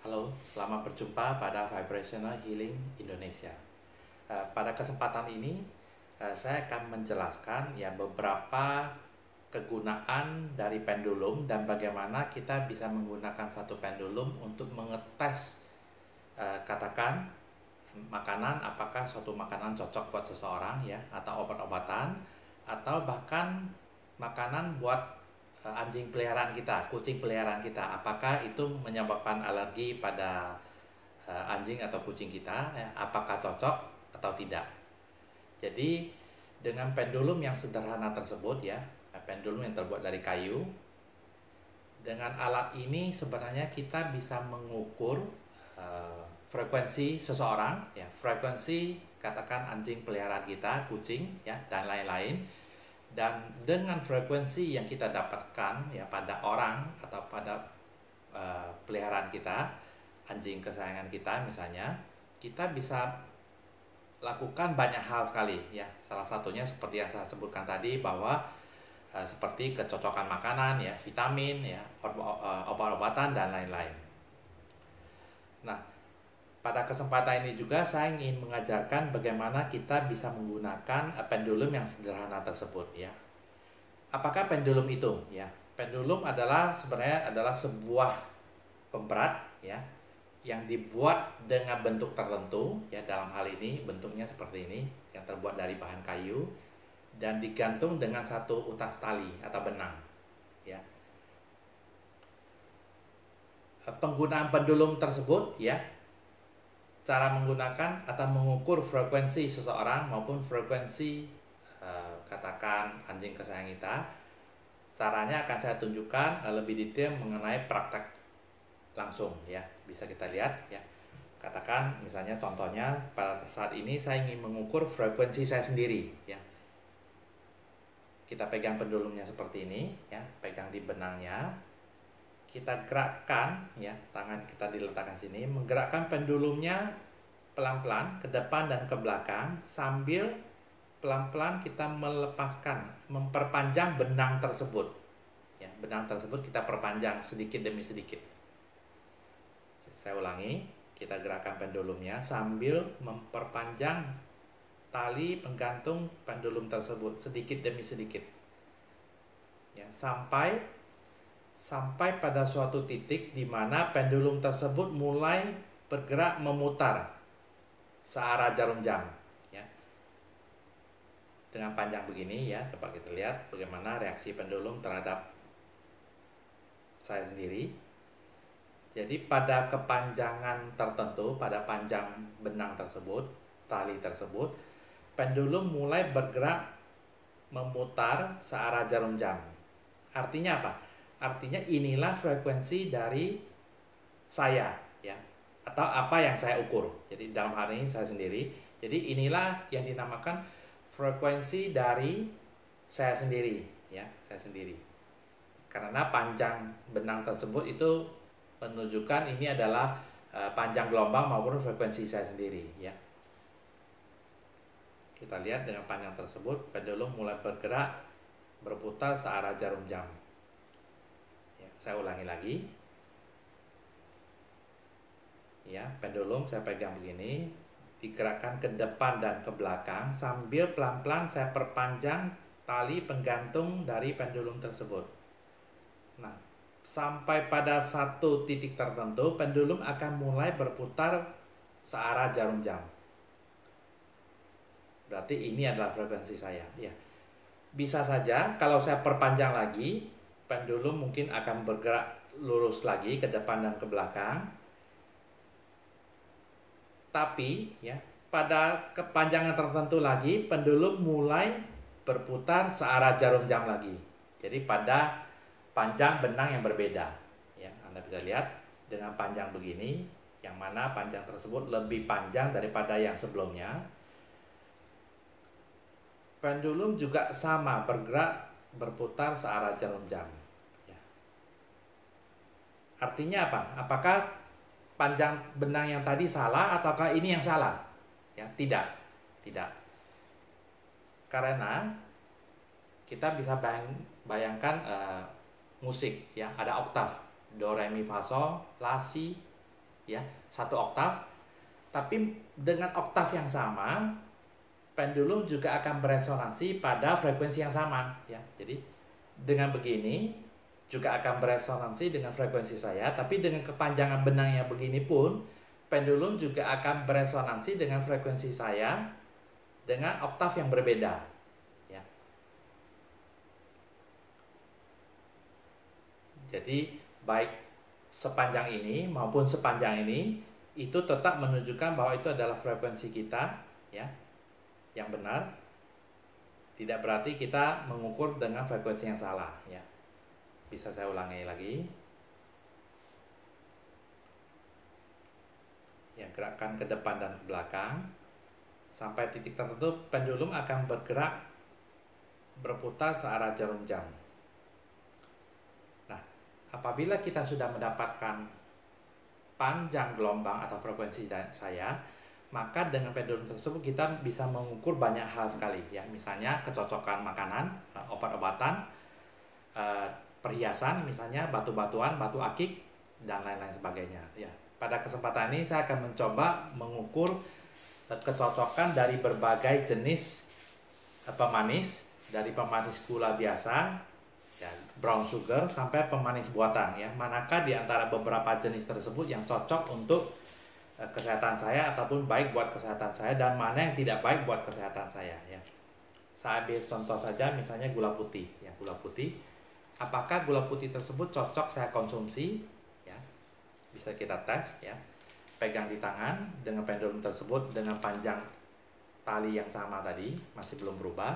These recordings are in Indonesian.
Halo, selamat berjumpa pada Vibrational Healing Indonesia. Pada kesempatan ini, saya akan menjelaskan ya beberapa kegunaan dari pendulum dan bagaimana kita bisa menggunakan satu pendulum untuk mengetes katakan makanan, apakah suatu makanan cocok buat seseorang ya, atau obat-obatan, atau bahkan makanan buat anjing peliharaan kita, kucing peliharaan kita, apakah itu menyebabkan alergi pada anjing atau kucing kita, ya, apakah cocok atau tidak. Jadi dengan pendulum yang sederhana tersebut ya, pendulum yang terbuat dari kayu, dengan alat ini sebenarnya kita bisa mengukur frekuensi seseorang, ya, frekuensi katakan anjing peliharaan kita, kucing, ya, dan lain-lain. Dan dengan frekuensi yang kita dapatkan ya pada orang atau pada peliharaan kita, anjing kesayangan kita misalnya, kita bisa lakukan banyak hal sekali ya. Salah satunya seperti yang saya sebutkan tadi bahwa seperti kecocokan makanan ya, vitamin ya, obat-obatan dan lain-lain. Nah, pada kesempatan ini juga saya ingin mengajarkan bagaimana kita bisa menggunakan pendulum yang sederhana tersebut ya. Apakah pendulum itu ya? Pendulum adalah sebenarnya adalah sebuah pemberat ya yang dibuat dengan bentuk tertentu ya, dalam hal ini bentuknya seperti ini yang terbuat dari bahan kayu dan digantung dengan satu utas tali atau benang ya. Penggunaan pendulum tersebut ya, cara menggunakan atau mengukur frekuensi seseorang maupun frekuensi katakan anjing kesayangan kita, caranya akan saya tunjukkan lebih detail mengenai praktek langsung ya. Bisa kita lihat ya, katakan misalnya contohnya pada saat ini saya ingin mengukur frekuensi saya sendiri ya. Kita pegang pendulumnya seperti ini ya, pegang di benangnya, kita gerakkan ya, tangan kita diletakkan sini, menggerakkan pendulumnya pelan-pelan ke depan dan ke belakang sambil pelan-pelan kita melepaskan, memperpanjang benang tersebut ya, benang tersebut kita perpanjang sedikit demi sedikit. Saya ulangi, kita gerakkan pendulumnya sambil memperpanjang tali penggantung pendulum tersebut sedikit demi sedikit ya, sampai pada suatu titik di mana pendulum tersebut mulai bergerak memutar searah jarum jam ya. Dengan panjang begini ya, coba kita lihat bagaimana reaksi pendulum terhadap saya sendiri. Jadi pada kepanjangan tertentu, pada panjang benang tersebut, tali tersebut, pendulum mulai bergerak memutar searah jarum jam. Artinya apa? Artinya inilah frekuensi dari saya ya, atau apa yang saya ukur. Jadi dalam hal ini saya sendiri. Jadi inilah yang dinamakan frekuensi dari saya sendiri ya, saya sendiri. Karena panjang benang tersebut itu menunjukkan ini adalah panjang gelombang maupun frekuensi saya sendiri ya. Kita lihat dengan panjang tersebut pendulum mulai bergerak berputar searah jarum jam ya. Saya ulangi lagi ya, pendulum saya pegang begini, digerakkan ke depan dan ke belakang sambil pelan-pelan saya perpanjang tali penggantung dari pendulum tersebut. Nah, sampai pada satu titik tertentu pendulum akan mulai berputar searah jarum jam. Berarti ini adalah frekuensi saya ya. Bisa saja kalau saya perpanjang lagi, pendulum mungkin akan bergerak lurus lagi ke depan dan ke belakang. Tapi ya, pada kepanjangan tertentu lagi pendulum mulai berputar searah jarum jam lagi. Jadi pada panjang benang yang berbeda ya. Anda bisa lihat dengan panjang begini, yang mana panjang tersebut lebih panjang daripada yang sebelumnya. Pendulum juga sama bergerak berputar searah jarum jam ya. Artinya apa? Apakah panjang benang yang tadi salah ataukah ini yang salah? Ya, tidak. Karena kita bisa bayangkan musik ya, ada oktav do re mi fa sol la si ya, 1 oktav, tapi dengan oktav yang sama, pendulum juga akan beresonansi pada frekuensi yang sama, ya. Jadi dengan begini juga akan beresonansi dengan frekuensi saya, tapi dengan kepanjangan benang yang begini pun pendulum juga akan beresonansi dengan frekuensi saya dengan oktav yang berbeda, ya. Jadi baik sepanjang ini maupun sepanjang ini itu tetap menunjukkan bahwa itu adalah frekuensi kita, ya, yang benar. Tidak berarti kita mengukur dengan frekuensi yang salah, ya. Bisa saya ulangi lagi. Ya, gerakan ke depan dan ke belakang. Sampai titik tertentu pendulum akan bergerak berputar searah jarum jam. Nah, apabila kita sudah mendapatkan panjang gelombang atau frekuensi saya, maka dengan pendulum tersebut kita bisa mengukur banyak hal sekali, ya. Misalnya kecocokan makanan, obat-obatan, perhiasan, misalnya batu-batuan, batu akik, dan lain-lain sebagainya, ya. Pada kesempatan ini saya akan mencoba mengukur kecocokan dari berbagai jenis pemanis, dari pemanis gula biasa, ya, brown sugar, sampai pemanis buatan, ya. Manakah di antara beberapa jenis tersebut yang cocok untuk kesehatan saya ataupun baik buat kesehatan saya, dan mana yang tidak baik buat kesehatan saya, ya. Saya ambil contoh saja, misalnya gula putih, ya, gula putih. Apakah gula putih tersebut cocok saya konsumsi, ya? Bisa kita tes, ya. Pegang di tangan dengan pendulum tersebut dengan panjang tali yang sama tadi, masih belum berubah.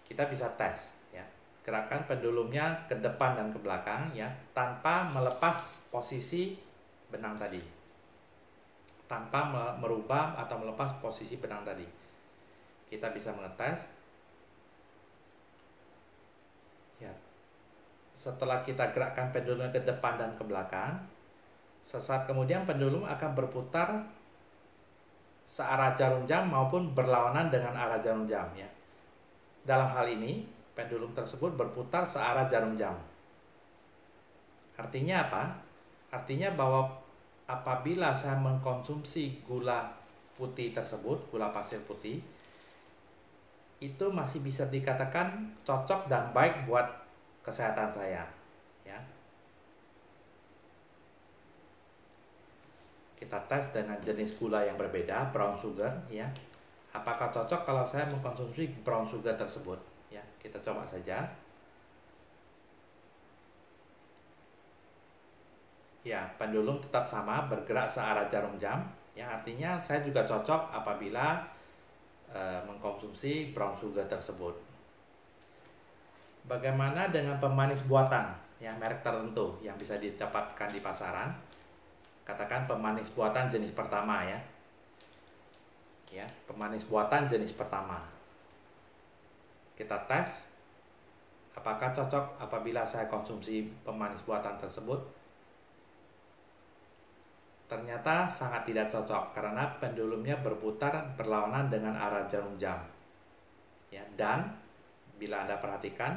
Kita bisa tes, ya. Gerakan pendulumnya ke depan dan ke belakang, ya, tanpa melepas posisi benang tadi, tanpa merubah atau melepas posisi benang tadi. Kita bisa mengetes, ya. Setelah kita gerakkan pendulumnya ke depan dan ke belakang, sesaat kemudian pendulum akan berputar searah jarum jam maupun berlawanan dengan arah jarum jam, ya. Dalam hal ini pendulum tersebut berputar searah jarum jam. Artinya apa? Artinya bahwa apabila saya mengkonsumsi gula putih tersebut, gula pasir putih, itu masih bisa dikatakan cocok dan baik buat kesehatan saya, ya. Kita tes dengan jenis gula yang berbeda, brown sugar, ya. Apakah cocok kalau saya mengkonsumsi brown sugar tersebut, ya. Kita coba saja. Ya, pendulum tetap sama, bergerak searah jarum jam, ya. Artinya saya juga cocok apabila mengkonsumsi brown sugar tersebut. Bagaimana dengan pemanis buatan, ya, merek tertentu yang bisa didapatkan di pasaran? Katakan pemanis buatan jenis pertama, ya. Ya, pemanis buatan jenis pertama. Kita tes apakah cocok apabila saya konsumsi pemanis buatan tersebut. Ternyata sangat tidak cocok karena pendulumnya berputar berlawanan dengan arah jarum jam, ya. Dan bila Anda perhatikan,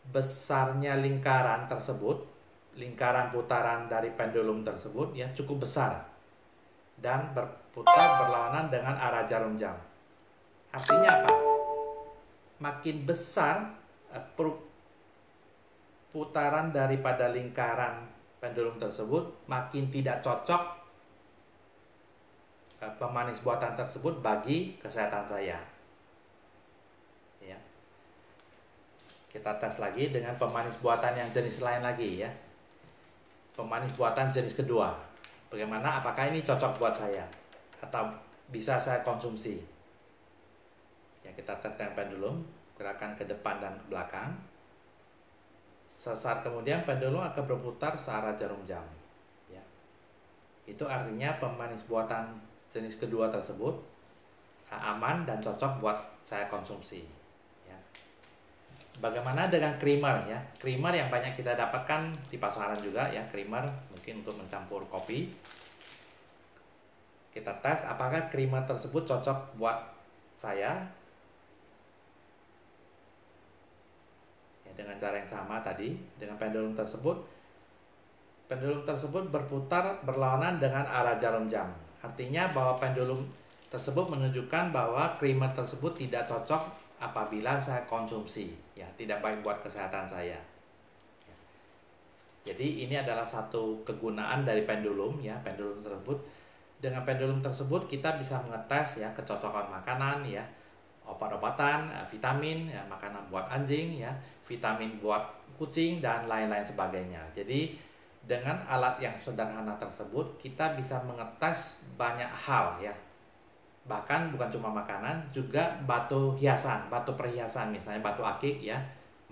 besarnya lingkaran tersebut, lingkaran putaran dari pendulum tersebut, ya, cukup besar dan berputar berlawanan dengan arah jarum jam. Artinya apa? Makin besar putaran daripada lingkaran pendulum tersebut, makin tidak cocok pemanis buatan tersebut bagi kesehatan saya, ya. Kita tes lagi dengan pemanis buatan yang jenis lain lagi, ya. Pemanis buatan jenis kedua. Bagaimana? Apakah ini cocok buat saya atau bisa saya konsumsi? Ya, kita tes dengan pendulum, gerakan ke depan dan ke belakang. Sesaat kemudian pendulum akan berputar searah jarum jam, ya. Itu artinya pemanis buatan jenis kedua tersebut aman dan cocok buat saya konsumsi, ya. Bagaimana dengan creamer, ya? Creamer yang banyak kita dapatkan di pasaran juga, ya. Creamer mungkin untuk mencampur kopi. Kita tes apakah creamer tersebut cocok buat saya. Ya, dengan cara yang sama tadi, dengan pendulum tersebut pendulum tersebut berputar berlawanan dengan arah jarum jam. Artinya bahwa pendulum tersebut menunjukkan bahwa creamer tersebut tidak cocok apabila saya konsumsi, ya, tidak baik buat kesehatan saya. Jadi ini adalah satu kegunaan dari pendulum, ya, pendulum tersebut. Dengan pendulum tersebut kita bisa mengetes, ya, kecocokan makanan, ya, obat-obatan, vitamin, ya, makanan buat anjing, ya, vitamin buat kucing dan lain-lain sebagainya. Jadi dengan alat yang sederhana tersebut kita bisa mengetes banyak hal, ya. Bahkan bukan cuma makanan, juga batu hiasan, batu perhiasan, misalnya batu akik, ya,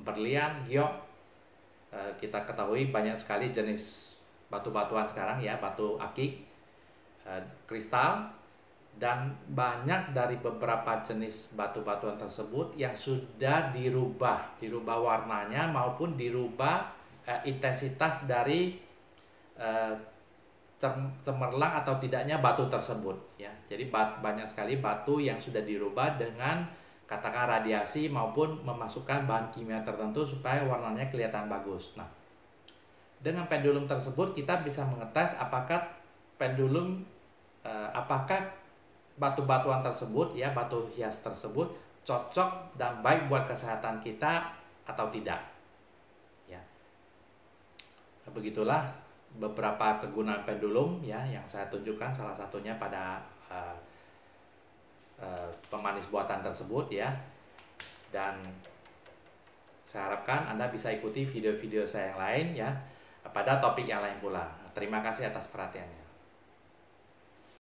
berlian, giok. Kita ketahui banyak sekali jenis batu-batuan sekarang, ya, batu akik, kristal, dan banyak dari beberapa jenis batu-batuan tersebut yang sudah dirubah warnanya maupun dirubah intensitas dari cemerlang atau tidaknya batu tersebut, ya. Jadi banyak sekali batu yang sudah dirubah dengan katakan radiasi maupun memasukkan bahan kimia tertentu supaya warnanya kelihatan bagus. Nah, dengan pendulum tersebut kita bisa mengetes apakah pendulum apakah batu-batuan tersebut, ya, batu hias tersebut cocok dan baik buat kesehatan kita atau tidak, ya. Begitulah beberapa kegunaan pendulum, ya, yang saya tunjukkan, salah satunya pada pemanis buatan tersebut, ya. Dan saya harapkan Anda bisa ikuti video-video saya yang lain, ya, pada topik yang lain pula. Terima kasih atas perhatiannya.